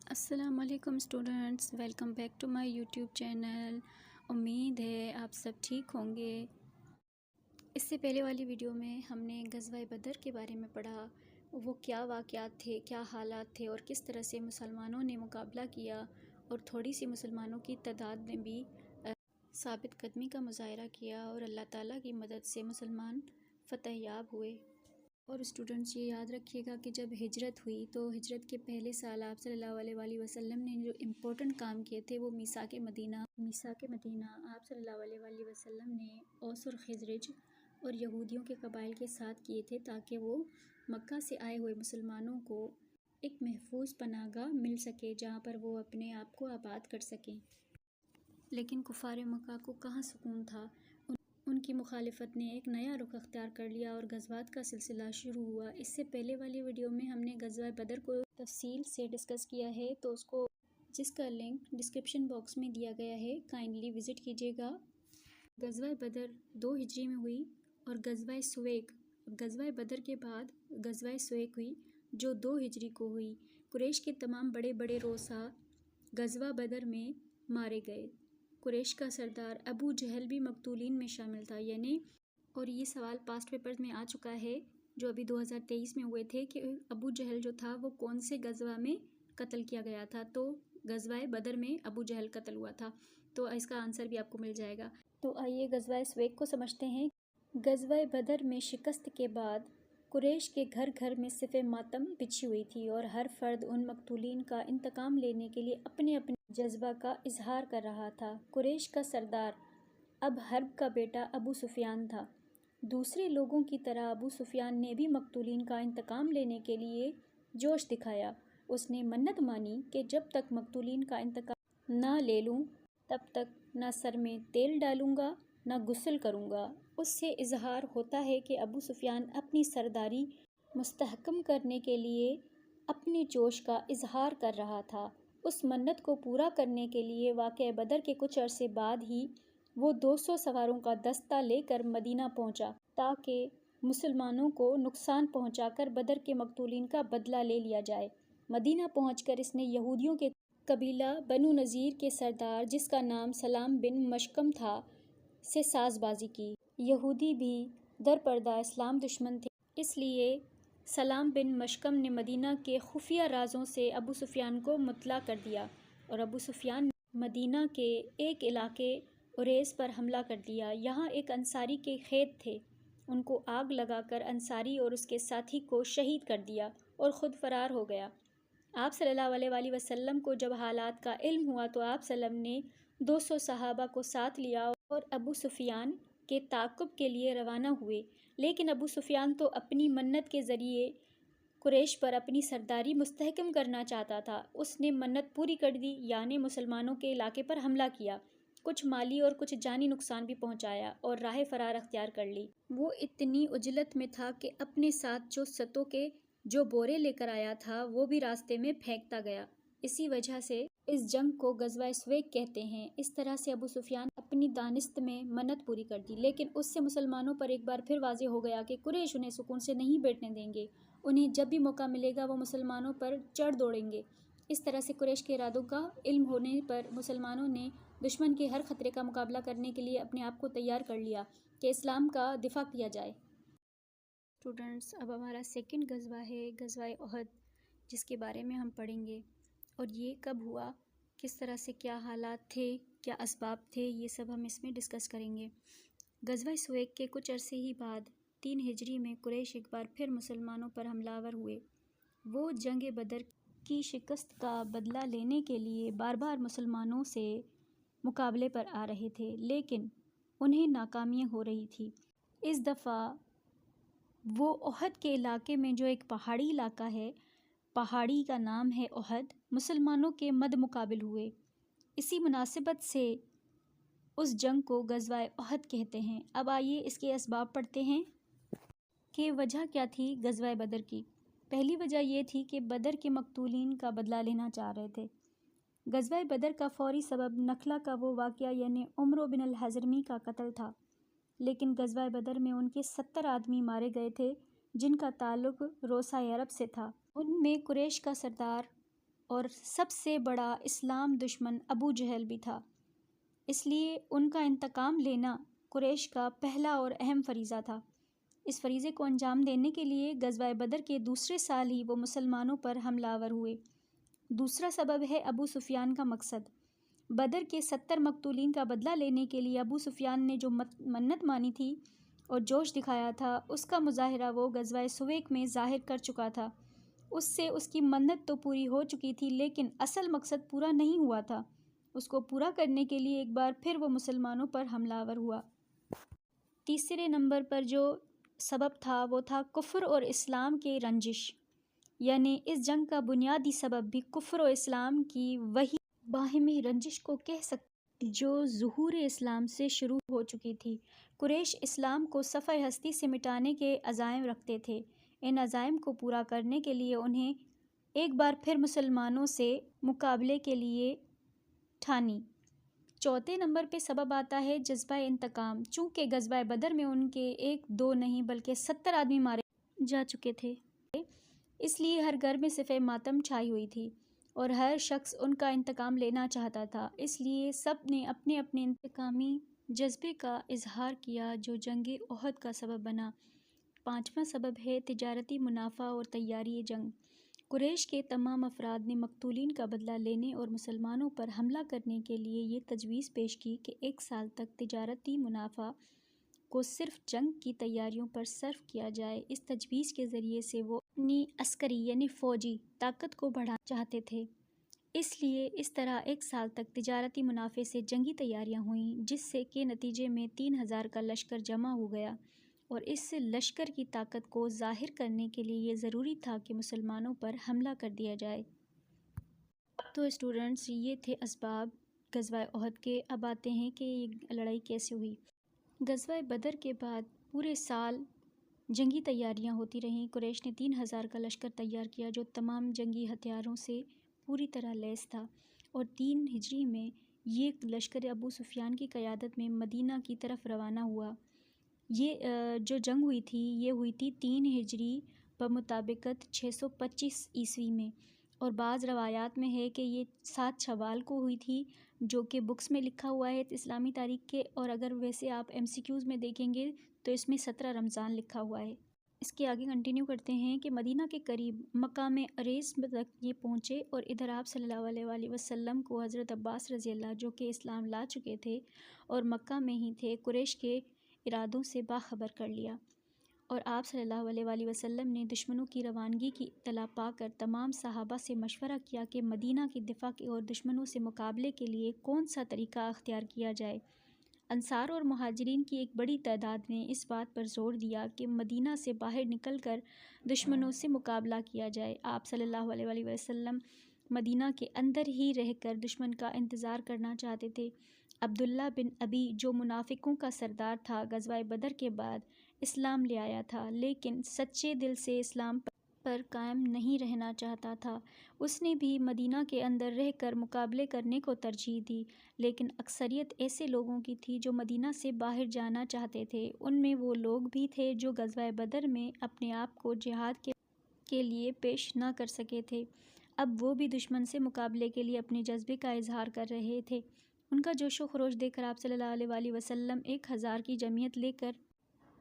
السلام علیکم students, welcome back to my YouTube channel. امید ہے آپ سب ٹھیک ہوں گے۔ اس سے پہلے والی ویڈیو میں ہم نے غزوہ بدر کے بارے میں پڑھا، وہ کیا واقعات تھے، کیا حالات تھے اور کس طرح سے مسلمانوں نے مقابلہ کیا، اور تھوڑی سی مسلمانوں کی تعداد نے بھی ثابت قدمی کا مظاہرہ کیا اور اللہ تعالیٰ کی مدد سے مسلمان فتح یاب ہوئے۔ اور اسٹوڈنٹس یہ یاد رکھیے گا کہ جب ہجرت ہوئی تو ہجرت کے پہلے سال آپ صلی اللہ علیہ وآلہ وسلم نے جو امپورٹنٹ کام کیے تھے وہ میثاق مدینہ آپ صلی اللہ علیہ وآلہ وسلم نے اوس اور خزرج اور یہودیوں کے قبائل کے ساتھ کیے تھے، تاکہ وہ مکہ سے آئے ہوئے مسلمانوں کو ایک محفوظ پناہ گاہ مل سکے جہاں پر وہ اپنے آپ کو آباد کر سکیں۔ لیکن کفار مکہ کو کہاں سکون تھا، ان کی مخالفت نے ایک نیا رخ اختیار کر لیا اور غزوات کا سلسلہ شروع ہوا۔ اس سے پہلے والی ویڈیو میں ہم نے غزوہ بدر کو تفصیل سے ڈسکس کیا ہے، تو جس کا لنک ڈسکرپشن باکس میں دیا گیا ہے، کائنڈلی وزٹ کیجیے گا۔ غزوہ بدر 2 ہجری میں ہوئی اور غزوہ بدر کے بعد غزوہ سویق ہوئی جو 2 ہجری کو ہوئی۔ قریش کے تمام بڑے بڑے رؤساء غزوہ بدر میں مارے گئے۔ قریش کا سردار ابو جہل بھی مقتولین میں شامل تھا، اور یہ سوال پاسٹ پیپرز میں آ چکا ہے جو ابھی 2023 میں ہوئے تھے کہ ابو جہل جو تھا وہ کون سے غزوہ میں قتل کیا گیا تھا، تو غزوہ بدر میں ابو جہل قتل ہوا تھا، تو اس کا آنسر بھی آپ کو مل جائے گا۔ تو آئیے غزوہ سویق کو سمجھتے ہیں۔ غزوہ بدر میں شکست کے بعد قریش کے گھر گھر میں صف ماتم بچھی ہوئی تھی اور ہر فرد ان مقتولین کا انتقام لینے کے لیے اپنے جذبہ کا اظہار کر رہا تھا۔ قریش کا سردار اب حرب کا بیٹا ابو سفیان تھا۔ دوسرے لوگوں کی طرح ابو سفیان نے بھی مقتولین کا انتقام لینے کے لیے جوش دکھایا۔ اس نے منت مانی کہ جب تک مقتولین کا انتقام نہ لے لوں تب تک نہ سر میں تیل ڈالوں گا نہ غسل کروں گا۔ اس سے اظہار ہوتا ہے کہ ابو سفیان اپنی سرداری مستحکم کرنے کے لیے اپنے جوش کا اظہار کر رہا تھا۔ اس منت کو پورا کرنے کے لیے واقعہ بدر کے کچھ عرصے بعد ہی وہ 200 سواروں کا دستہ لے کر مدینہ پہنچا تاکہ مسلمانوں کو نقصان پہنچا کر بدر کے مقتولین کا بدلہ لے لیا جائے۔ مدینہ پہنچ کر اس نے یہودیوں کے قبیلہ بنو نذیر کے سردار، جس کا نام سلام بن مشکم تھا، سے ساز بازی کی۔ یہودی بھی در پردہ اسلام دشمن تھے، اس لیے سلام بن مشکم نے مدینہ کے خفیہ رازوں سے ابو سفیان کو مطلع کر دیا، اور ابو سفیان نے مدینہ کے ایک علاقے عریس پر حملہ کر دیا۔ یہاں ایک انصاری کے کھیت تھے، ان کو آگ لگا کر انصاری اور اس کے ساتھی کو شہید کر دیا اور خود فرار ہو گیا۔ آپ صلی اللہ علیہ وآلہ وسلم کو جب حالات کا علم ہوا تو آپ صلی اللہ علیہ وسلم نے 200 صحابہ کو ساتھ لیا اور ابو سفیان کے تعاقب کے لیے روانہ ہوئے۔ لیکن ابو سفیان تو اپنی منت کے ذریعے قریش پر اپنی سرداری مستحکم کرنا چاہتا تھا۔ اس نے منت پوری کر دی، یعنی مسلمانوں کے علاقے پر حملہ کیا، کچھ مالی اور کچھ جانی نقصان بھی پہنچایا اور راہ فرار اختیار کر لی۔ وہ اتنی عجلت میں تھا کہ اپنے ساتھ جو ستوں کے جو بورے لے کر آیا تھا وہ بھی راستے میں پھینکتا گیا۔ اسی وجہ سے اس جنگ کو غزوہ سویق کہتے ہیں۔ اس طرح سے ابو سفیان اپنی دانست میں منت پوری کر دی، لیکن اس سے مسلمانوں پر ایک بار پھر واضح ہو گیا کہ قریش انہیں سکون سے نہیں بیٹھنے دیں گے، انہیں جب بھی موقع ملے گا وہ مسلمانوں پر چڑھ دوڑیں گے۔ اس طرح سے قریش کے ارادوں کا علم ہونے پر مسلمانوں نے دشمن کے ہر خطرے کا مقابلہ کرنے کے لیے اپنے آپ کو تیار کر لیا کہ اسلام کا دفاع کیا جائے۔ اسٹوڈنٹس، اب ہمارا سیکنڈ غزوہ ہے غزوہ احد، جس کے بارے میں ہم پڑھیں گے، اور یہ کب ہوا، کس طرح سے کیا حالات تھے، کیا اسباب تھے، یہ سب ہم اس میں ڈسکس کریں گے۔ غزوہ سویق کے کچھ عرصے ہی بعد 3 ہجری میں قریش ایک بار پھر مسلمانوں پر حملہ آور ہوئے۔ وہ جنگ بدر کی شکست کا بدلہ لینے کے لیے بار بار مسلمانوں سے مقابلے پر آ رہے تھے، لیکن انہیں ناکامیاں ہو رہی تھیں۔ اس دفعہ وہ احد کے علاقے میں، جو ایک پہاڑی علاقہ ہے، پہاڑی کا نام ہے احد، مسلمانوں کے مد مقابل ہوئے۔ اسی مناسبت سے اس جنگ کو غزوہ احد کہتے ہیں۔ اب آئیے اس کے اسباب پڑھتے ہیں کہ وجہ کیا تھی غزوہ بدر کی۔ پہلی وجہ یہ تھی کہ بدر کے مقتولین کا بدلہ لینا چاہ رہے تھے۔ غزوہ بدر کا فوری سبب نخلہ کا وہ واقعہ، یعنی عمرو بن الحضرمی کا قتل تھا، لیکن غزوہ بدر میں ان کے 70 آدمی مارے گئے تھے جن کا تعلق رؤساء عرب سے تھا۔ ان میں قریش کا سردار اور سب سے بڑا اسلام دشمن ابو جہل بھی تھا، اس لیے ان کا انتقام لینا قریش کا پہلا اور اہم فریضہ تھا۔ اس فریضے کو انجام دینے کے لیے غزوہ بدر کے دوسرے سال ہی وہ مسلمانوں پر حملہ آور ہوئے۔ دوسرا سبب ہے ابو سفیان کا مقصد۔ بدر کے 70 مقتولین کا بدلہ لینے کے لیے ابو سفیان نے جو منت مانی تھی اور جوش دکھایا تھا، اس کا مظاہرہ وہ غزوہ سویق میں ظاہر کر چکا تھا۔ اس سے اس کی منت تو پوری ہو چکی تھی، لیکن اصل مقصد پورا نہیں ہوا تھا۔ اس کو پورا کرنے کے لیے ایک بار پھر وہ مسلمانوں پر حملہ آور ہوا۔ تیسرے نمبر پر جو سبب تھا وہ تھا کفر اور اسلام کے رنجش، یعنی اس جنگ کا بنیادی سبب بھی کفر و اسلام کی وہی باہمی رنجش کو کہہ سکتے جو ظہور اسلام سے شروع ہو چکی تھی۔ قریش اسلام کو صفحہ ہستی سے مٹانے کے عزائم رکھتے تھے۔ ان عزائم کو پورا کرنے کے لیے انہیں ایک بار پھر مسلمانوں سے مقابلے کے لیے ٹھانی۔ چوتھے نمبر پہ سبب آتا ہے جذبہ انتقام۔ چونکہ غزوہ بدر میں ان کے ایک دو نہیں بلکہ 70 آدمی مارے جا چکے تھے، اس لیے ہر گھر میں صفحہ ماتم چھائی ہوئی تھی اور ہر شخص ان کا انتقام لینا چاہتا تھا۔ اس لیے سب نے اپنے اپنے انتقامی جذبے کا اظہار کیا جو جنگ احد کا سبب بنا۔ پانچواں سبب ہے تجارتی منافع اور تیاری جنگ۔ قریش کے تمام افراد نے مقتولین کا بدلہ لینے اور مسلمانوں پر حملہ کرنے کے لیے یہ تجویز پیش کی کہ 1 سال تک تجارتی منافع کو صرف جنگ کی تیاریوں پر صرف کیا جائے۔ اس تجویز کے ذریعے سے وہ اپنی عسکری یعنی فوجی طاقت کو بڑھانا چاہتے تھے۔ اس لیے اس طرح 1 سال تک تجارتی منافع سے جنگی تیاریاں ہوئیں، جس سے کے نتیجے میں 3000 کا لشکر جمع ہو گیا، اور اس لشکر کی طاقت کو ظاہر کرنے کے لیے یہ ضروری تھا کہ مسلمانوں پر حملہ کر دیا جائے۔ تو اسٹوڈنٹس، یہ تھے اسباب غزوہ احد کے۔ اب آتے ہیں کہ یہ لڑائی کیسے ہوئی۔ غزوہ بدر کے بعد پورے سال جنگی تیاریاں ہوتی رہیں۔ قریش نے 3000 کا لشکر تیار کیا جو تمام جنگی ہتھیاروں سے پوری طرح لیس تھا، اور 3 ہجری میں یہ لشکر ابو سفیان کی قیادت میں مدینہ کی طرف روانہ ہوا۔ یہ جو جنگ ہوئی تھی یہ ہوئی تھی 3 ہجری بمطابقت 625 عیسوی میں، اور بعض روایات میں ہے کہ یہ 7 شوال کو ہوئی تھی، جو کہ بکس میں لکھا ہوا ہے اسلامی تاریخ کے، اور اگر ویسے آپ MCQs میں دیکھیں گے تو اس میں 17 رمضان لکھا ہوا ہے۔ اس کے آگے کنٹینیو کرتے ہیں کہ مدینہ کے قریب مقام عریس تک یہ پہنچے، اور ادھر آپ صلی اللہ علیہ وآلہ وسلم کو حضرت عباس رضی اللہ جو کہ اسلام لا چکے تھے اور مکہ میں ہی تھے، قریش کے ارادوں سے باخبر کر لیا، اور آپ صلی اللہ علیہ وآلہ وسلم نے دشمنوں کی روانگی کی اطلاع پا کر تمام صحابہ سے مشورہ کیا کہ مدینہ کی دفاع اور دشمنوں سے مقابلے کے لیے کون سا طریقہ اختیار کیا جائے۔ انصار اور مہاجرین کی ایک بڑی تعداد نے اس بات پر زور دیا کہ مدینہ سے باہر نکل کر دشمنوں سے مقابلہ کیا جائے۔ آپ صلی اللہ علیہ وآلہ وسلم مدینہ کے اندر ہی رہ کر دشمن کا انتظار کرنا چاہتے تھے۔ عبداللہ بن ابی جو منافقوں کا سردار تھا، غزوہ بدر کے بعد اسلام لے آیا تھا، لیکن سچے دل سے اسلام پر قائم نہیں رہنا چاہتا تھا۔ اس نے بھی مدینہ کے اندر رہ کر مقابلے کرنے کو ترجیح دی، لیکن اکثریت ایسے لوگوں کی تھی جو مدینہ سے باہر جانا چاہتے تھے۔ ان میں وہ لوگ بھی تھے جو غزوہ بدر میں اپنے آپ کو جہاد کے لیے پیش نہ کر سکے تھے۔ اب وہ بھی دشمن سے مقابلے کے لیے اپنے جذبے کا اظہار کر رہے تھے۔ ان کا جوش و خروش دیکھ کر آپ صلی اللہ علیہ وآلہ وسلم 1000 کی جمعیت لے کر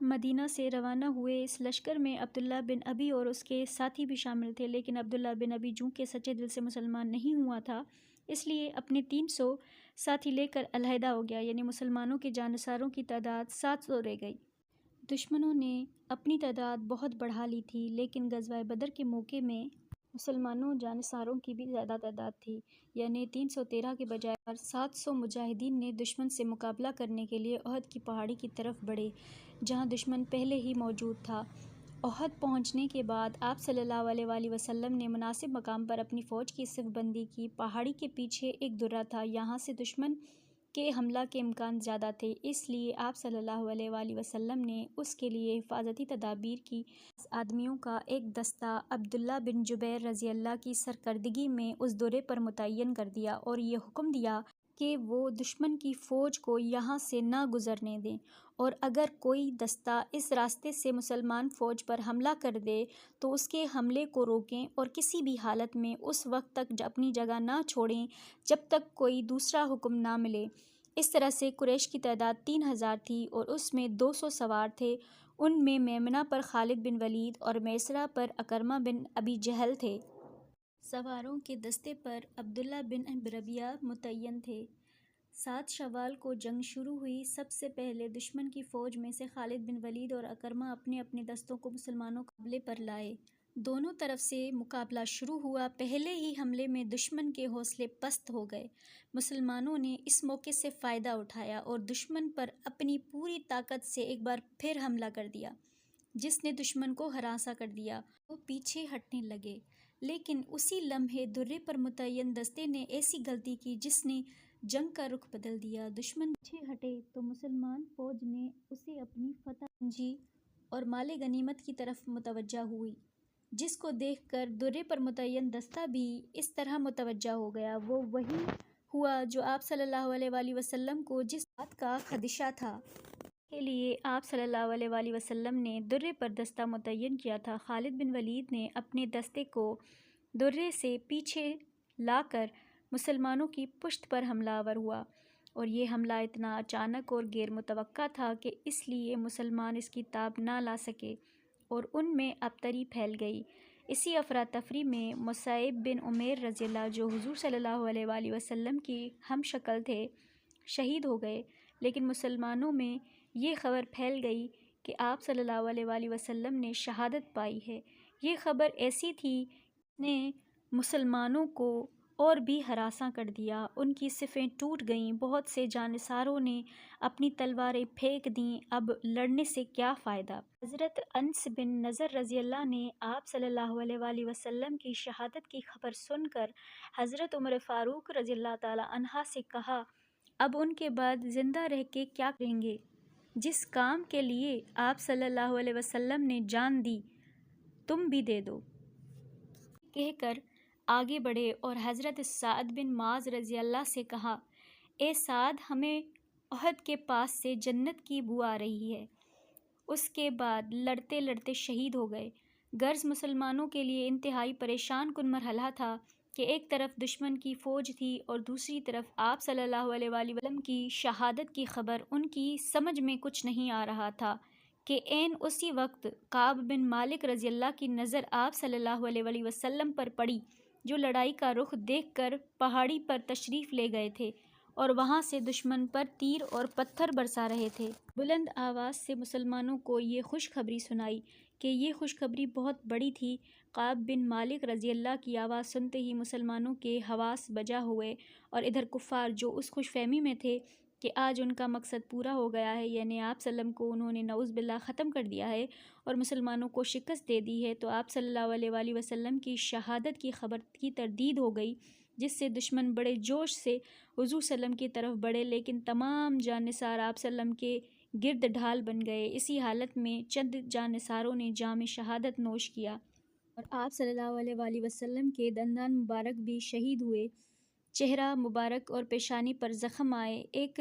مدینہ سے روانہ ہوئے۔ اس لشکر میں عبداللہ بن ابی اور اس کے ساتھی بھی شامل تھے، لیکن عبداللہ بن ابی چونکہ سچے دل سے مسلمان نہیں ہوا تھا، اس لیے اپنے 300 ساتھی لے کر علیحدہ ہو گیا، یعنی مسلمانوں کے جانصاروں کی تعداد 700 رہ گئی۔ دشمنوں نے اپنی تعداد بہت بڑھا لی تھی، لیکن غزوہ بدر کے موقع میں مسلمانوں جانصاروں کی بھی زیادہ تعداد تھی، یعنی 313 کے بجائے 700 مجاہدین نے دشمن سے مقابلہ کرنے کے لیے احد کی پہاڑی کی طرف بڑھے، جہاں دشمن پہلے ہی موجود تھا۔ احد پہنچنے کے بعد آپ صلی اللہ علیہ وآلہ وسلم نے مناسب مقام پر اپنی فوج کی صف بندی کی۔ پہاڑی کے پیچھے ایک درہ تھا، یہاں سے دشمن کے حملہ کے امکان زیادہ تھے، اس لیے آپ صلی اللہ علیہ وآلہ وسلم نے اس کے لیے حفاظتی تدابیر کی۔ آدمیوں کا ایک دستہ عبداللہ بن جبیر رضی اللہ کی سرکردگی میں اس درے پر متعین کر دیا اور یہ حکم دیا کہ وہ دشمن کی فوج کو یہاں سے نہ گزرنے دیں، اور اگر کوئی دستہ اس راستے سے مسلمان فوج پر حملہ کر دے تو اس کے حملے کو روکیں اور کسی بھی حالت میں اس وقت تک اپنی جگہ نہ چھوڑیں جب تک کوئی دوسرا حکم نہ ملے۔ اس طرح سے قریش کی تعداد 3000 تھی اور اس میں 200 سوار تھے۔ ان میں میمنہ پر خالد بن ولید اور میسرہ پر عکرمہ بن ابی جہل تھے۔ سواروں کے دستے پر عبداللہ بن ربیعہ متعین تھے۔ 7 شوال کو جنگ شروع ہوئی۔ سب سے پہلے دشمن کی فوج میں سے خالد بن ولید اور عکرمہ اپنے اپنے دستوں کو مسلمانوں کے قبلے پر لائے۔ دونوں طرف سے مقابلہ شروع ہوا۔ پہلے ہی حملے میں دشمن کے حوصلے پست ہو گئے۔ مسلمانوں نے اس موقع سے فائدہ اٹھایا اور دشمن پر اپنی پوری طاقت سے ایک بار پھر حملہ کر دیا، جس نے دشمن کو ہراساں کر دیا۔ وہ پیچھے ہٹنے لگے، لیکن اسی لمحے درے پر متعین دستے نے ایسی غلطی کی جس نے جنگ کا رخ بدل دیا۔ دشمن پیچھے ہٹے تو مسلمان فوج نے اسے اپنی فتح سمجھی اور مال غنیمت کی طرف متوجہ ہوئی، جس کو دیکھ کر درے پر متعین دستہ بھی اس طرح متوجہ ہو گیا۔ وہ وہی ہوا جو آپ صلی اللہ علیہ وآلہ وسلم کو جس بات کا خدشہ تھا کے لیے آپ صلی اللہ علیہ وآلہ وسلم نے درے پر دستہ متعین کیا تھا۔ خالد بن ولید نے اپنے دستے کو درے سے پیچھے لا کر مسلمانوں کی پشت پر حملہ آور ہوا، اور یہ حملہ اتنا اچانک اور غیر متوقع تھا کہ اس لیے مسلمان اس کی تاب نہ لا سکے اور ان میں ابتری پھیل گئی۔ اسی افراتفری میں مصعب بن عمیر رضی اللہ، جو حضور صلی اللہ علیہ وآلہ وسلم کی ہم شکل تھے، شہید ہو گئے۔ لیکن مسلمانوں میں یہ خبر پھیل گئی کہ آپ صلی اللہ علیہ وآلہ وسلم نے شہادت پائی ہے۔ یہ خبر ایسی تھی کہ نے مسلمانوں کو اور بھی ہراساں کر دیا۔ ان کی صفیں ٹوٹ گئیں، بہت سے جانثاروں نے اپنی تلواریں پھینک دیں۔ اب لڑنے سے کیا فائدہ؟ حضرت انس بن نضر رضی اللہ نے آپ صلی اللہ علیہ وآلہ وسلم کی شہادت کی خبر سن کر حضرت عمر فاروق رضی اللہ تعالی عنہ سے کہا، اب ان کے بعد زندہ رہ کے کیا کریں گے؟ جس کام کے لیے آپ صلی اللہ علیہ وسلم نے جان دی، تم بھی دے دو۔ کہہ کر آگے بڑھے اور حضرت سعد بن معاذ رضی اللہ سے کہا، اے سعد، ہمیں احد کے پاس سے جنت کی بو آ رہی ہے۔ اس کے بعد لڑتے لڑتے شہید ہو گئے۔ غرض مسلمانوں کے لیے انتہائی پریشان کن مرحلہ تھا کہ ایک طرف دشمن کی فوج تھی اور دوسری طرف آپ صلی اللہ علیہ وآلہ وسلم کی شہادت کی خبر۔ ان کی سمجھ میں کچھ نہیں آ رہا تھا کہ عین اسی وقت کعب بن مالک رضی اللہ کی نظر آپ صلی اللہ علیہ وآلہ وسلم پر پڑی، جو لڑائی کا رخ دیکھ کر پہاڑی پر تشریف لے گئے تھے اور وہاں سے دشمن پر تیر اور پتھر برسا رہے تھے۔ بلند آواز سے مسلمانوں کو یہ خوشخبری سنائی کہ یہ خوشخبری بہت بڑی تھی۔ کعب بن مالک رضی اللہ کی آواز سنتے ہی مسلمانوں کے حواس بجا ہوئے، اور ادھر کفار جو اس خوش فہمی میں تھے کہ آج ان کا مقصد پورا ہو گیا ہے، یعنی آپ صلی اللہ علیہ وسلم کو انہوں نے نعوذ باللہ ختم کر دیا ہے اور مسلمانوں کو شکست دے دی ہے، تو آپ صلی اللہ علیہ وآلہ وسلم کی شہادت کی خبر کی تردید ہو گئی، جس سے دشمن بڑے جوش سے حضور صلی اللہ علیہ وسلم کی طرف بڑھے، لیکن تمام جانثار آپ صلی اللہ علیہ وسلم کے گرد ڈھال بن گئے۔ اسی حالت میں چند جانثاروں نے جام شہادت نوش کیا اور آپ صلی اللہ علیہ وآلہ وسلم کے دندان مبارک بھی شہید ہوئے۔ چہرہ مبارک اور پیشانی پر زخم آئے۔ ایک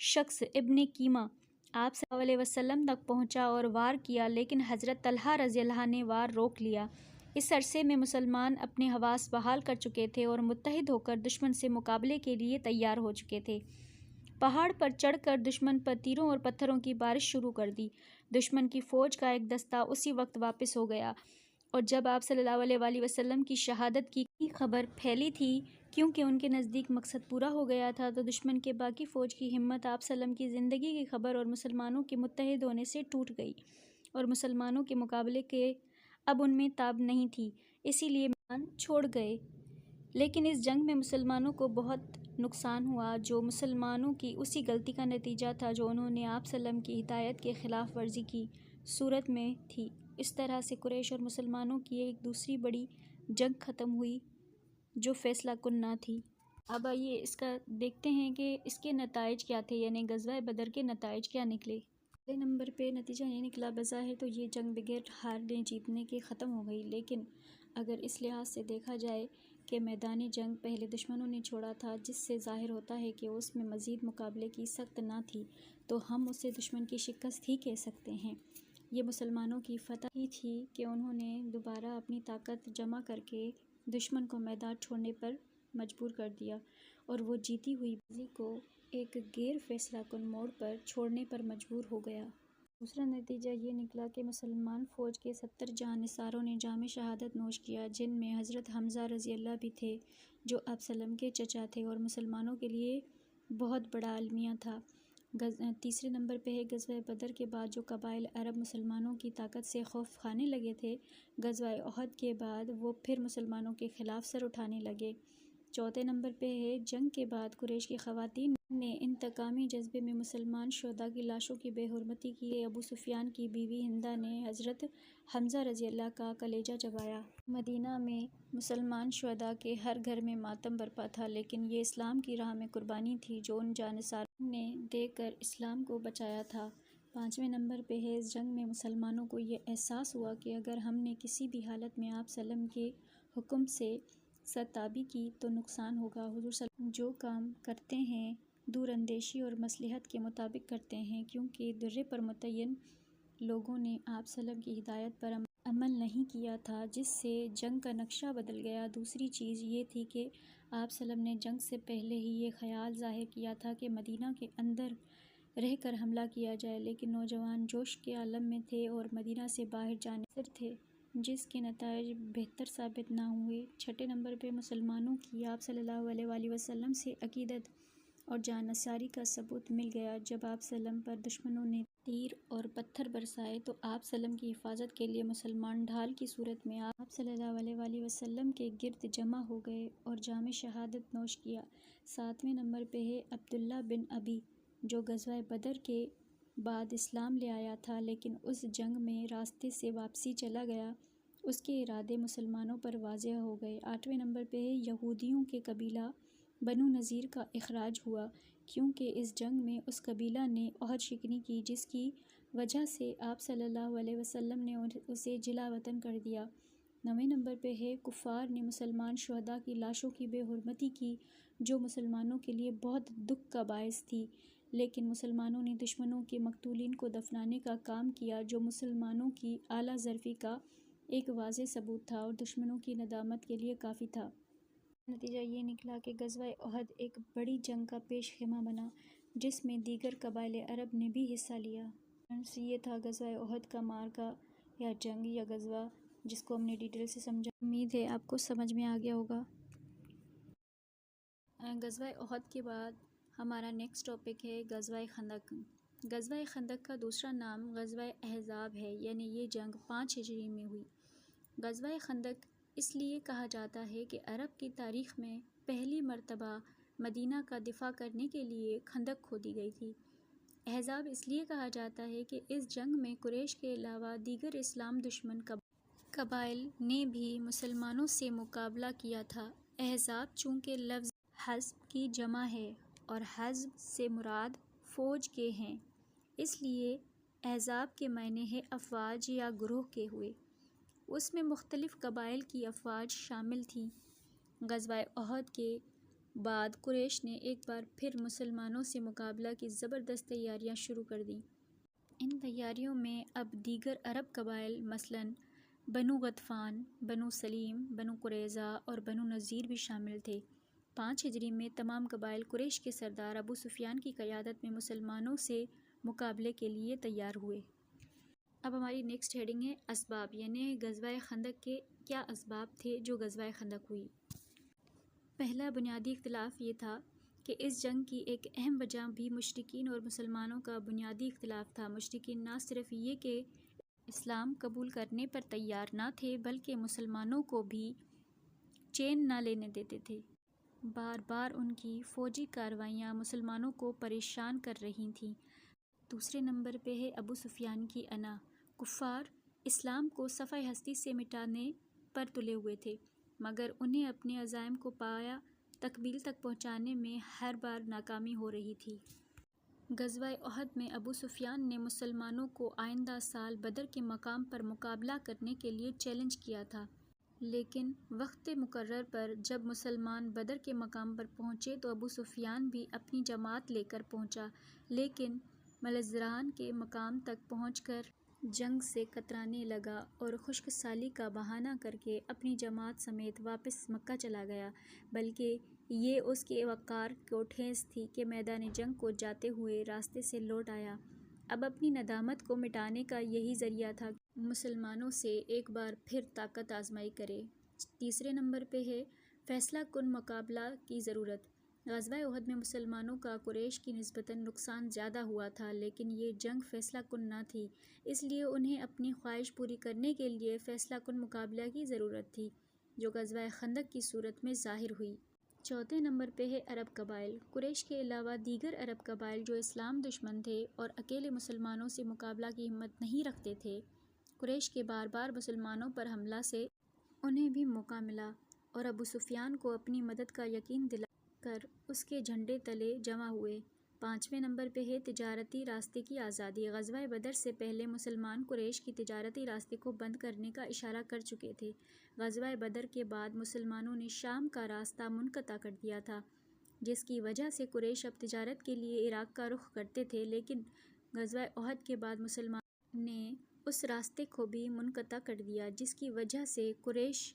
شخص ابن کیمہ آپ صلی اللہ علیہ وسلم تک پہنچا اور وار کیا، لیکن حضرت طلحہ رضی اللہ نے وار روک لیا۔ اس عرصے میں مسلمان اپنے حواس بحال کر چکے تھے اور متحد ہو کر دشمن سے مقابلے کے لیے تیار ہو چکے تھے۔ پہاڑ پر چڑھ کر دشمن پر تیروں اور پتھروں کی بارش شروع کر دی۔ دشمن کی فوج کا ایک دستہ اسی وقت واپس ہو گیا، اور جب آپ صلی اللہ علیہ وآلہ وسلم کی شہادت کی خبر پھیلی تھی، کیونکہ ان کے نزدیک مقصد پورا ہو گیا تھا، تو دشمن کے باقی فوج کی ہمت آپ صلی اللہ علیہ وسلم کی زندگی کی خبر اور مسلمانوں کے متحد ہونے سے ٹوٹ گئی، اور مسلمانوں کے مقابلے کے اب ان میں تاب نہیں تھی، اسی لیے میدان چھوڑ گئے۔ لیکن اس جنگ میں مسلمانوں کو بہت نقصان ہوا، جو مسلمانوں کی اسی غلطی کا نتیجہ تھا جو انہوں نے آپ صلی اللہ علیہ وسلم کی ہدایت کے خلاف ورزی کی صورت میں تھی۔ اس طرح سے قریش اور مسلمانوں کی ایک دوسری بڑی جنگ ختم ہوئی جو فیصلہ کن نہ تھی۔ اب آئیے اس کا دیکھتے ہیں کہ اس کے نتائج کیا تھے، یعنی غزوہ بدر کے نتائج کیا نکلے۔ پہلے نمبر پہ نتیجہ یہ نکلا، بظاہر تو یہ جنگ بغیر ہارنے جیتنے کے ختم ہو گئی، لیکن اگر اس لحاظ سے دیکھا جائے کہ میدان جنگ پہلے دشمنوں نے چھوڑا تھا، جس سے ظاہر ہوتا ہے کہ اس میں مزید مقابلے کی سخت نہ تھی، تو ہم اسے دشمن کی شکست ہی کہہ سکتے ہیں۔ یہ مسلمانوں کی فتح ہی تھی کہ انہوں نے دوبارہ اپنی طاقت جمع کر کے دشمن کو میدان چھوڑنے پر مجبور کر دیا اور وہ جیتی ہوئی بازی کو ایک غیر فیصلہ کن موڑ پر چھوڑنے پر مجبور ہو گیا۔ دوسرا نتیجہ یہ نکلا کہ مسلمان فوج کے 70 جاں نثاروں نے جام شہادت نوش کیا، جن میں حضرت حمزہ رضی اللہ بھی تھے، جو آپ وسلم کے چچا تھے اور مسلمانوں کے لیے بہت بڑا المیہ تھا۔ تیسرے نمبر پہ ہے غزوہ بدر کے بعد جو قبائل عرب مسلمانوں کی طاقت سے خوف کھانے لگے تھے، غزوہ احد کے بعد وہ پھر مسلمانوں کے خلاف سر اٹھانے لگے۔ چوتھے نمبر پہ ہے جنگ کے بعد قریش کی خواتین نے انتقامی جذبے میں مسلمان شہداء کی لاشوں کی بے حرمتی کی۔ ابو سفیان کی بیوی ہندہ نے حضرت حمزہ رضی اللہ کا کلیجہ چبایا۔ مدینہ میں مسلمان شہداء کے ہر گھر میں ماتم برپا تھا، لیکن یہ اسلام کی راہ میں قربانی تھی جو ان جانثاروں نے دے کر اسلام کو بچایا تھا۔ پانچویں نمبر پہ ہے اس جنگ میں مسلمانوں کو یہ احساس ہوا کہ اگر ہم نے کسی بھی حالت میں آپ وسلم کے حکم سے سرتابی کی تو نقصان ہوگا۔ حضور صلی اللہ علیہ وسلم جو کام کرتے ہیں دور اندیشی اور مصلحت کے مطابق کرتے ہیں، کیونکہ درے پر متعین لوگوں نے آپ صلی اللہ علیہ وسلم کی ہدایت پر عمل نہیں کیا تھا، جس سے جنگ کا نقشہ بدل گیا۔ دوسری چیز یہ تھی کہ آپ صلی اللہ علیہ وسلم نے جنگ سے پہلے ہی یہ خیال ظاہر کیا تھا کہ مدینہ کے اندر رہ کر حملہ کیا جائے، لیکن نوجوان جوش کے عالم میں تھے اور مدینہ سے باہر جانے سے تھے، جس کے نتائج بہتر ثابت نہ ہوئے۔ چھٹے نمبر پہ مسلمانوں کی آپ صلی اللہ علیہ وآلہ وسلم سے عقیدت اور جانثاری کا ثبوت مل گیا۔ جب آپ صلی اللہ علیہ وسلم پر دشمنوں نے تیر اور پتھر برسائے تو آپ صلی اللہ علیہ وسلم کی حفاظت کے لیے مسلمان ڈھال کی صورت میں آپ صلی اللہ علیہ وآلہ وسلم کے گرد جمع ہو گئے اور جام شہادت نوش کیا۔ ساتویں نمبر پہ ہے عبداللہ بن ابی، جو غزوہ بدر کے بعد اسلام لے آیا تھا، لیکن اس جنگ میں راستے سے واپسی چلا گیا۔ اس کے ارادے مسلمانوں پر واضح ہو گئے۔ آٹھویں نمبر پہ ہے یہودیوں کے قبیلہ بنو نذیر کا اخراج ہوا، کیونکہ اس جنگ میں اس قبیلہ نے عہد شکنی کی، جس کی وجہ سے آپ صلی اللہ علیہ وسلم نے اسے جلا وطن کر دیا۔ نویں نمبر پہ ہے کفار نے مسلمان شہداء کی لاشوں کی بے حرمتی کی، جو مسلمانوں کے لیے بہت دکھ کا باعث تھی، لیکن مسلمانوں نے دشمنوں کے مقتولین کو دفنانے کا کام کیا، جو مسلمانوں کی اعلیٰ ظرفی کا ایک واضح ثبوت تھا اور دشمنوں کی ندامت کے لیے کافی تھا۔ نتیجہ یہ نکلا کہ غزوہ احد ایک بڑی جنگ کا پیش خیمہ بنا، جس میں دیگر قبائل عرب نے بھی حصہ لیا۔ یہ تھا غزوہ احد کا معرکہ یا جنگ یا غزوہ، جس کو ہم نے ڈیٹیل سے سمجھا۔ امید ہے آپ کو سمجھ میں آ گیا ہوگا۔ غزوہ احد کے بعد ہمارا نیکسٹ ٹاپک ہے غزوہ خندق۔ غزوہ خندق کا دوسرا نام غزوہ احزاب ہے، یعنی یہ جنگ 5 ہجری میں ہوئی۔ غزوہ خندق اس لیے کہا جاتا ہے کہ عرب کی تاریخ میں پہلی مرتبہ مدینہ کا دفاع کرنے کے لیے خندق کھودی گئی تھی۔ احزاب اس لیے کہا جاتا ہے کہ اس جنگ میں قریش کے علاوہ دیگر اسلام دشمن قبائل نے بھی مسلمانوں سے مقابلہ کیا تھا۔ احزاب چونکہ لفظ حزب کی جمع ہے اور حزب سے مراد فوج کے ہیں، اس لیے احزاب کے معنی ہے افواج یا گروہ کے ہوئے۔ اس میں مختلف قبائل کی افواج شامل تھیں۔ غزوہ احد کے بعد قریش نے ایک بار پھر مسلمانوں سے مقابلہ کی زبردست تیاریاں شروع کر دیں۔ ان تیاریوں میں اب دیگر عرب قبائل مثلاً بنو غطفان، بنو سلیم، بنو قریظہ اور بنو نذیر بھی شامل تھے۔ 5 ہجری میں تمام قبائل قریش کے سردار ابو سفیان کی قیادت میں مسلمانوں سے مقابلے کے لیے تیار ہوئے۔ اب ہماری نیکسٹ ہیڈنگ ہے اسباب، یعنی غزوہ خندق کے کیا اسباب تھے جو غزوہ خندق ہوئی۔ پہلا بنیادی اختلاف یہ تھا کہ اس جنگ کی ایک اہم وجہ بھی مشرکین اور مسلمانوں کا بنیادی اختلاف تھا۔ مشرکین نہ صرف یہ کہ اسلام قبول کرنے پر تیار نہ تھے، بلکہ مسلمانوں کو بھی چین نہ لینے دیتے تھے۔ بار بار ان کی فوجی کارروائیاں مسلمانوں کو پریشان کر رہی تھیں۔ دوسرے نمبر پہ ہے ابو سفیان کی انا۔ کفار اسلام کو صفحہ ہستی سے مٹانے پر تلے ہوئے تھے، مگر انہیں اپنے عزائم کو پایہ تکمیل تک پہنچانے میں ہر بار ناکامی ہو رہی تھی۔ غزوہ احد میں ابو سفیان نے مسلمانوں کو آئندہ سال بدر کے مقام پر مقابلہ کرنے کے لیے چیلنج کیا تھا۔ لیکن وقت مقرر پر جب مسلمان بدر کے مقام پر پہنچے تو ابو سفیان بھی اپنی جماعت لے کر پہنچا، لیکن ملزران کے مقام تک پہنچ کر جنگ سے کترانے لگا اور خشک سالی کا بہانہ کر کے اپنی جماعت سمیت واپس مکہ چلا گیا، بلکہ یہ اس کے وقار کو ٹھیس تھی کہ میدان جنگ کو جاتے ہوئے راستے سے لوٹ آیا۔ اب اپنی ندامت کو مٹانے کا یہی ذریعہ تھا کہ مسلمانوں سے ایک بار پھر طاقت آزمائی کرے۔ تیسرے نمبر پہ ہے فیصلہ کن مقابلہ کی ضرورت۔ غزوہ احد میں مسلمانوں کا قریش کی نسبتاً نقصان زیادہ ہوا تھا، لیکن یہ جنگ فیصلہ کن نہ تھی، اس لیے انہیں اپنی خواہش پوری کرنے کے لیے فیصلہ کن مقابلہ کی ضرورت تھی، جو غزوہ خندق کی صورت میں ظاہر ہوئی۔ چوتھے نمبر پہ ہے عرب قبائل۔ قریش کے علاوہ دیگر عرب قبائل جو اسلام دشمن تھے اور اکیلے مسلمانوں سے مقابلہ کی ہمت نہیں رکھتے تھے، قریش کے بار بار مسلمانوں پر حملہ سے انہیں بھی موقع ملا اور ابو سفیان کو اپنی مدد کا یقین دلا کر اس کے جھنڈے تلے جمع ہوئے۔ پانچویں نمبر پہ ہے تجارتی راستے کی آزادی۔ غزوہ بدر سے پہلے مسلمان قریش کی تجارتی راستے کو بند کرنے کا اشارہ کر چکے تھے۔ غزوہ بدر کے بعد مسلمانوں نے شام کا راستہ منقطع کر دیا تھا، جس کی وجہ سے قریش اب تجارت کے لیے عراق کا رخ کرتے تھے، لیکن غزوہ احد کے بعد مسلمانوں نے اس راستے کو بھی منقطع کر دیا، جس کی وجہ سے قریش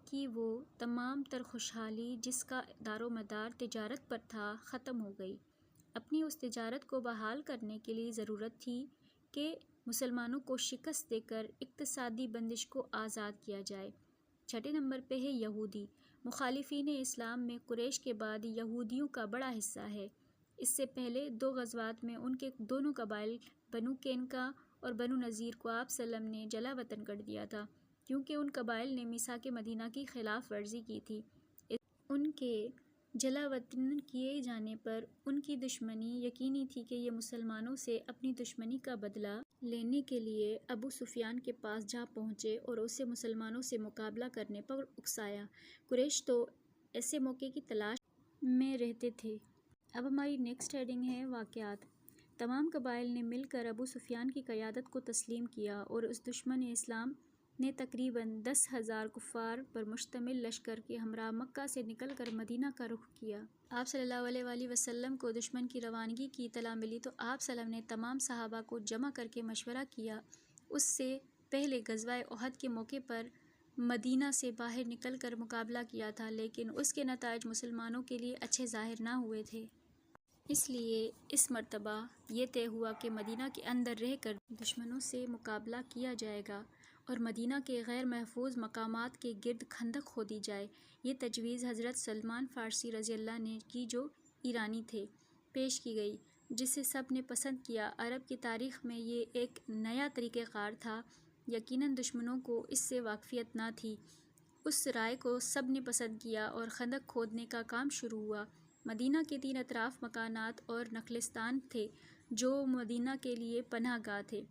کی وہ تمام تر خوشحالی جس کا دار و مدار تجارت پر تھا ختم ہو گئی۔ اپنی اس تجارت کو بحال کرنے کے لیے ضرورت تھی کہ مسلمانوں کو شکست دے کر اقتصادی بندش کو آزاد کیا جائے۔ چھٹے نمبر پہ ہے یہودی۔ مخالفین اسلام میں قریش کے بعد یہودیوں کا بڑا حصہ ہے۔ اس سے پہلے دو غزوات میں ان کے دونوں قبائل بنو قینقاع اور بنو نذیر کو آپ صلی اللہ علیہ وسلم نے جلا وطن کر دیا تھا، کیونکہ ان قبائل نے میثاق مدینہ کی خلاف ورزی کی تھی۔ ان کے جلا وطن کیے جانے پر ان کی دشمنی یقینی تھی کہ یہ مسلمانوں سے اپنی دشمنی کا بدلہ لینے کے لیے ابو سفیان کے پاس جا پہنچے اور اسے مسلمانوں سے مقابلہ کرنے پر اکسایا۔ قریش تو ایسے موقع کی تلاش میں رہتے تھے۔ اب ہماری نیکسٹ ہیڈنگ ہے واقعات۔ تمام قبائل نے مل کر ابو سفیان کی قیادت کو تسلیم کیا اور اس دشمن اسلام نے تقریباً 10,000 کفار پر مشتمل لشکر کے ہمراہ مکہ سے نکل کر مدینہ کا رخ کیا۔ آپ صلی اللہ علیہ وآلہ وسلم کو دشمن کی روانگی کی اطلاع ملی تو آپ صلی اللہ علیہ وسلم نے تمام صحابہ کو جمع کر کے مشورہ کیا۔ اس سے پہلے غزوہ احد کے موقع پر مدینہ سے باہر نکل کر مقابلہ کیا تھا، لیکن اس کے نتائج مسلمانوں کے لیے اچھے ظاہر نہ ہوئے تھے۔ اس لیے اس مرتبہ یہ طے ہوا کہ مدینہ کے اندر رہ کر دشمنوں سے مقابلہ کیا جائے گا اور مدینہ کے غیر محفوظ مقامات کے گرد خندق کھودی جائے۔ یہ تجویز حضرت سلمان فارسی رضی اللہ عنہ نے کی، جو ایرانی تھے، پیش کی گئی، جسے سب نے پسند کیا۔ عرب کی تاریخ میں یہ ایک نیا طریقہ کار تھا، یقیناً دشمنوں کو اس سے واقفیت نہ تھی۔ اس رائے کو سب نے پسند کیا اور خندق کھودنے کا کام شروع ہوا۔ مدینہ کے 3 اطراف مکانات اور نخلستان تھے جو مدینہ کے لیے پناہ گاہ تھے،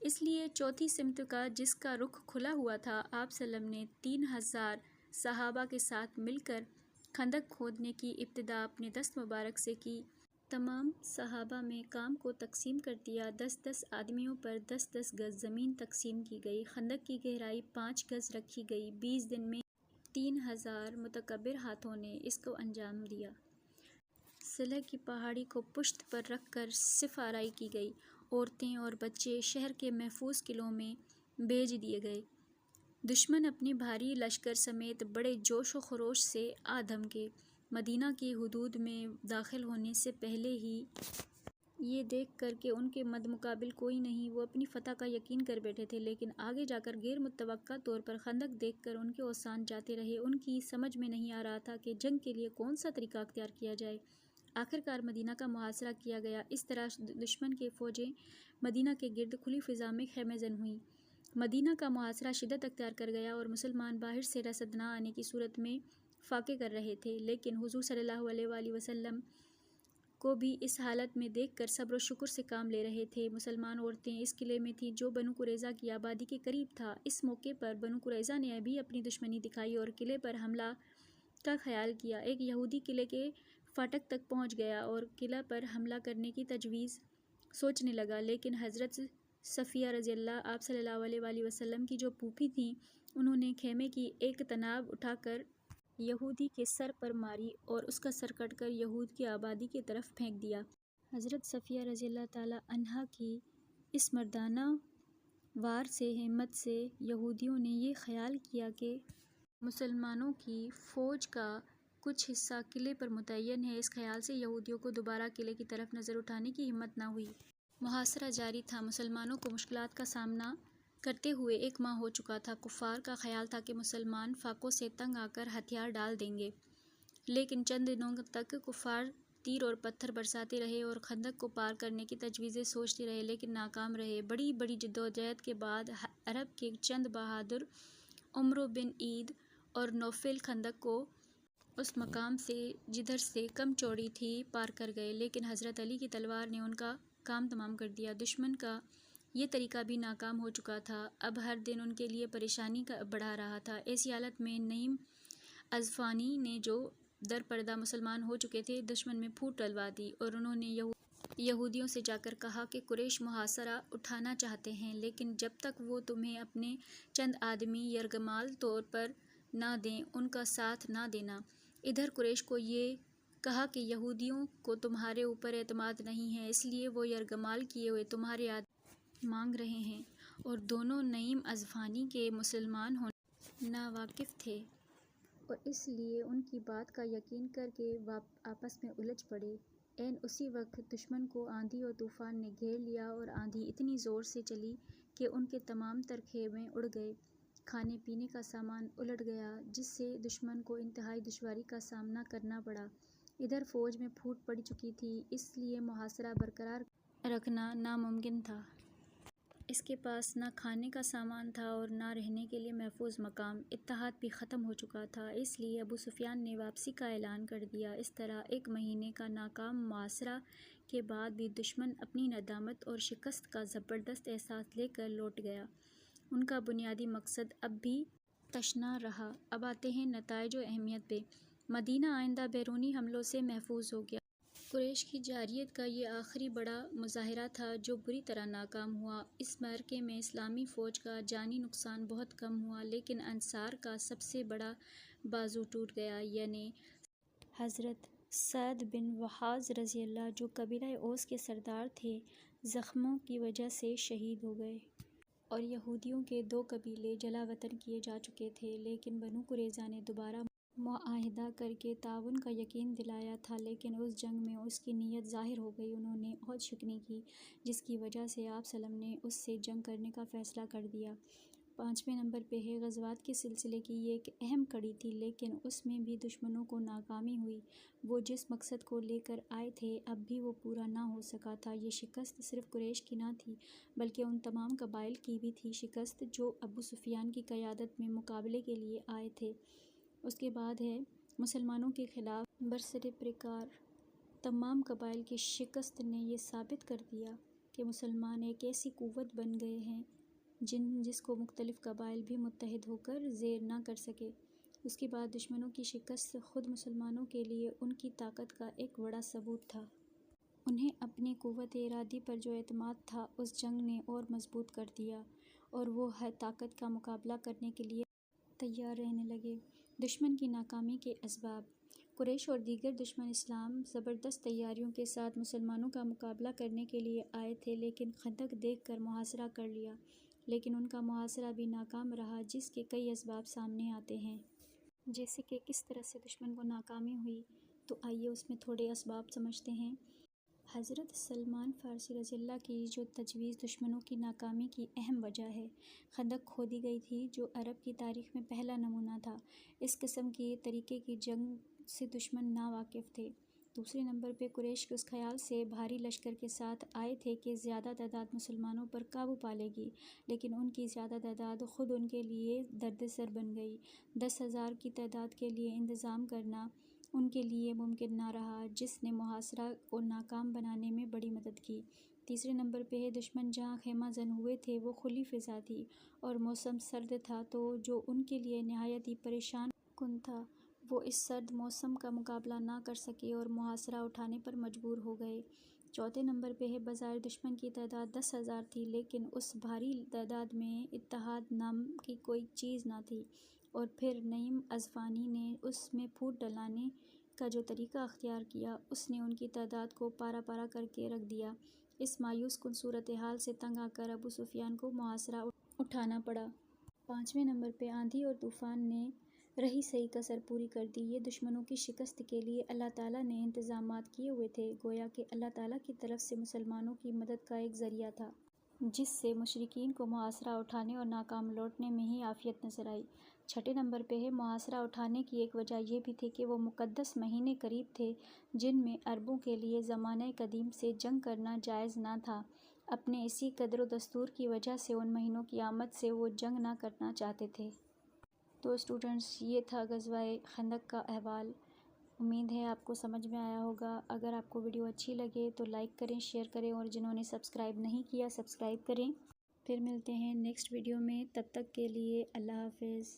اس لیے چوتھی سمت کا جس کا رخ کھلا ہوا تھا، آپ صلی اللہ علیہ وسلم نے 3,000 صحابہ کے ساتھ مل کر خندق کھودنے کی ابتدا اپنے دست مبارک سے کی۔ تمام صحابہ میں کام کو تقسیم کر دیا۔ 10-10 آدمیوں پر 10-10 گز زمین تقسیم کی گئی۔ خندق کی گہرائی 5 گز رکھی گئی۔ 20 دن میں 3,000 متکبر ہاتھوں نے اس کو انجام دیا۔ صلح کی پہاڑی کو پشت پر رکھ کر صف آرائی کی گئی۔ عورتیں اور بچے شہر کے محفوظ قلعوں میں بھیج دیے گئے۔ دشمن اپنی بھاری لشکر سمیت بڑے جوش و خروش سے آ دھمکے۔ مدینہ کی حدود میں داخل ہونے سے پہلے ہی یہ دیکھ کر کہ ان کے مد مقابل کوئی نہیں، وہ اپنی فتح کا یقین کر بیٹھے تھے، لیکن آگے جا کر غیر متوقع طور پر خندق دیکھ کر ان کے اوسان جاتے رہے۔ ان کی سمجھ میں نہیں آ رہا تھا کہ جنگ کے لیے کون سا طریقہ اختیار کیا جائے۔ آخرکار مدینہ کا محاصرہ کیا گیا۔ اس طرح دشمن کی فوجیں مدینہ کے گرد کھلی فضا میں خیمہ زن ہوئیں۔ مدینہ کا محاصرہ شدت اختیار کر گیا اور مسلمان باہر سے رسد نہ آنے کی صورت میں فاقے کر رہے تھے، لیکن حضور صلی اللہ علیہ وآلہ وسلم کو بھی اس حالت میں دیکھ کر صبر و شکر سے کام لے رہے تھے۔ مسلمان عورتیں اس قلعے میں تھیں جو بنو قریظہ کی آبادی کے قریب تھا۔ اس موقع پر بنو قریظہ نے بھی اپنی دشمنی دکھائی اور قلعے پر حملہ کا خیال کیا۔ ایک یہودی قلعے کے فاٹک تک پہنچ گیا اور قلعہ پر حملہ کرنے کی تجویز سوچنے لگا، لیکن حضرت صفیہ رضی اللہ آپ صلی اللہ علیہ وآلہ وسلم کی جو پھوپھی تھیں، انہوں نے خیمے کی ایک تناب اٹھا کر یہودی کے سر پر ماری اور اس کا سر کٹ کر یہود کی آبادی کی طرف پھینک دیا۔ حضرت صفیہ رضی اللہ تعالیٰ عنہا کی اس مردانہ وار سے ہمت سے یہودیوں نے یہ خیال کیا کہ مسلمانوں کی فوج کا کچھ حصہ قلعے پر متعین ہے۔ اس خیال سے یہودیوں کو دوبارہ قلعے کی طرف نظر اٹھانے کی ہمت نہ ہوئی۔ محاصرہ جاری تھا۔ مسلمانوں کو مشکلات کا سامنا کرتے ہوئے 1 ماہ ہو چکا تھا۔ کفار کا خیال تھا کہ مسلمان فاقوں سے تنگ آ کر ہتھیار ڈال دیں گے، لیکن چند دنوں تک کفار تیر اور پتھر برساتے رہے اور خندق کو پار کرنے کی تجویزیں سوچتے رہے، لیکن ناکام رہے۔ بڑی بڑی جدوجہد کے بعد عرب کے چند بہادر عمرو بن عید اور نوفل خندق کو اس مقام سے جدھر سے کم چوڑی تھی پار کر گئے، لیکن حضرت علی کی تلوار نے ان کا کام تمام کر دیا۔ دشمن کا یہ طریقہ بھی ناکام ہو چکا تھا، اب ہر دن ان کے لیے پریشانی کا بڑھا رہا تھا۔ ایسی حالت میں نعیم اصفہانی نے، جو در پردہ مسلمان ہو چکے تھے، دشمن میں پھوٹ ڈلوا دی اور انہوں نے یہودیوں سے جا کر کہا کہ قریش محاصرہ اٹھانا چاہتے ہیں، لیکن جب تک وہ تمہیں اپنے چند آدمی یرغمال طور پر نہ دیں، ان کا ساتھ نہ دینا۔ ادھر قریش کو یہ کہا کہ یہودیوں کو تمہارے اوپر اعتماد نہیں ہے، اس لیے وہ یرغمال کیے ہوئے تمہارے آدمی مانگ رہے ہیں، اور دونوں نعیم اصفہانی کے مسلمان ہونے سے ناواقف تھے اور اس لیے ان کی بات کا یقین کر کے آپس میں الجھ پڑے۔ عین اسی وقت دشمن کو آندھی اور طوفان نے گھیر لیا اور آندھی اتنی زور سے چلی کہ ان کے تمام تر خیمے اڑ گئے، کھانے پینے کا سامان الٹ گیا، جس سے دشمن کو انتہائی دشواری کا سامنا کرنا پڑا۔ ادھر فوج میں پھوٹ پڑ چکی تھی، اس لیے محاصرہ برقرار رکھنا ناممکن تھا۔ اس کے پاس نہ کھانے کا سامان تھا اور نہ رہنے کے لیے محفوظ مقام۔ اتحاد بھی ختم ہو چکا تھا، اس لیے ابو سفیان نے واپسی کا اعلان کر دیا۔ اس طرح 1 مہینے کا ناکام محاصرہ کے بعد بھی دشمن اپنی ندامت اور شکست کا زبردست احساس لے کر لوٹ گیا۔ ان کا بنیادی مقصد اب بھی تشنہ رہا۔ اب آتے ہیں نتائج و اہمیت پہ۔ مدینہ آئندہ بیرونی حملوں سے محفوظ ہو گیا۔ قریش کی جارحیت کا یہ آخری بڑا مظاہرہ تھا جو بری طرح ناکام ہوا۔ اس معرکے میں اسلامی فوج کا جانی نقصان بہت کم ہوا، لیکن انصار کا سب سے بڑا بازو ٹوٹ گیا، یعنی حضرت سعد بن وعاص رضی اللہ، جو قبیلہ اوس کے سردار تھے، زخموں کی وجہ سے شہید ہو گئے۔ اور یہودیوں کے 2 قبیلے جلا وطن کیے جا چکے تھے، لیکن بنو قریظہ نے دوبارہ معاہدہ کر کے تعاون کا یقین دلایا تھا، لیکن اس جنگ میں اس کی نیت ظاہر ہو گئی۔ انہوں نے عہد شکنی کی، جس کی وجہ سے آپ ﷺ نے اس سے جنگ کرنے کا فیصلہ کر دیا۔ 5ویں نمبر پہ ہے، غزوات کے سلسلے کی یہ ایک اہم کڑی تھی، لیکن اس میں بھی دشمنوں کو ناکامی ہوئی۔ وہ جس مقصد کو لے کر آئے تھے، اب بھی وہ پورا نہ ہو سکا تھا۔ یہ شکست صرف قریش کی نہ تھی، بلکہ ان تمام قبائل کی بھی تھی شکست جو ابو سفیان کی قیادت میں مقابلے کے لیے آئے تھے۔ اس کے بعد ہے، مسلمانوں کے خلاف برسرپیکار تمام قبائل کی شکست نے یہ ثابت کر دیا کہ مسلمان ایک ایسی قوت بن گئے ہیں جس کو مختلف قبائل بھی متحد ہو کر زیر نہ کر سکے۔ اس کے بعد دشمنوں کی شکست خود مسلمانوں کے لیے ان کی طاقت کا ایک بڑا ثبوت تھا۔ انہیں اپنی قوت ارادی پر جو اعتماد تھا، اس جنگ نے اور مضبوط کر دیا اور وہ ہر طاقت کا مقابلہ کرنے کے لیے تیار رہنے لگے۔ دشمن کی ناکامی کے اسباب۔ قریش اور دیگر دشمن اسلام زبردست تیاریوں کے ساتھ مسلمانوں کا مقابلہ کرنے کے لیے آئے تھے، لیکن خندق دیکھ کر محاصرہ کر لیا، لیکن ان کا محاصرہ بھی ناکام رہا، جس کے کئی اسباب سامنے آتے ہیں۔ جیسے کہ کس طرح سے دشمن کو ناکامی ہوئی، تو آئیے اس میں تھوڑے اسباب سمجھتے ہیں۔ حضرت سلمان فارسی رضی اللہ کی جو تجویز دشمنوں کی ناکامی کی اہم وجہ ہے۔ خندق کھودی گئی تھی، جو عرب کی تاریخ میں پہلا نمونہ تھا۔ اس قسم کی طریقے کی جنگ سے دشمن ناواقف تھے۔ دوسرے نمبر پہ قریش اس خیال سے بھاری لشکر کے ساتھ آئے تھے کہ زیادہ تعداد مسلمانوں پر قابو پا لے گی، لیکن ان کی زیادہ تعداد خود ان کے لیے دردسر بن گئی۔ 10,000 کی تعداد کے لیے انتظام کرنا ان کے لیے ممکن نہ رہا، جس نے محاصرہ کو ناکام بنانے میں بڑی مدد کی۔ تیسرے نمبر پہ ہے، دشمن جہاں خیمہ زن ہوئے تھے وہ کھلی فضا تھی اور موسم سرد تھا، تو جو ان کے لیے نہایت ہی پریشان کن تھا۔ وہ اس سرد موسم کا مقابلہ نہ کر سکے اور محاصرہ اٹھانے پر مجبور ہو گئے۔ چوتھے نمبر پہ ہے بظاہر دشمن کی تعداد 10,000 تھی، لیکن اس بھاری تعداد میں اتحاد نام کی کوئی چیز نہ تھی، اور پھر نعیم اصفہانی نے اس میں پھوٹ ڈلانے کا جو طریقہ اختیار کیا، اس نے ان کی تعداد کو پارا پارا کر کے رکھ دیا۔ اس مایوس کن صورتحال سے تنگ آ کر ابو سفیان کو محاصرہ اٹھانا پڑا۔ پانچویں نمبر پہ آندھی اور طوفان نے رہی سہی کسر پوری کر دی۔ یہ دشمنوں کی شکست کے لیے اللہ تعالیٰ نے انتظامات کیے ہوئے تھے، گویا کہ اللہ تعالیٰ کی طرف سے مسلمانوں کی مدد کا ایک ذریعہ تھا، جس سے مشرکین کو محاصرہ اٹھانے اور ناکام لوٹنے میں ہی عافیت نظر آئی۔ چھٹے نمبر پہ ہے محاصرہ اٹھانے کی ایک وجہ یہ بھی تھی کہ وہ مقدس مہینے قریب تھے جن میں عربوں کے لیے زمانہ قدیم سے جنگ کرنا جائز نہ تھا۔ اپنے اسی قدر و دستور کی وجہ سے ان مہینوں کی آمد سے وہ جنگ نہ کرنا چاہتے تھے۔ تو اسٹوڈنٹس، یہ تھا غزوہ خندق کا احوال۔ امید ہے آپ کو سمجھ میں آیا ہوگا۔ اگر آپ کو ویڈیو اچھی لگے تو لائک کریں، شیئر کریں، اور جنہوں نے سبسکرائب نہیں کیا سبسکرائب کریں۔ پھر ملتے ہیں نیکسٹ ویڈیو میں، تب تک کے لیے اللہ حافظ۔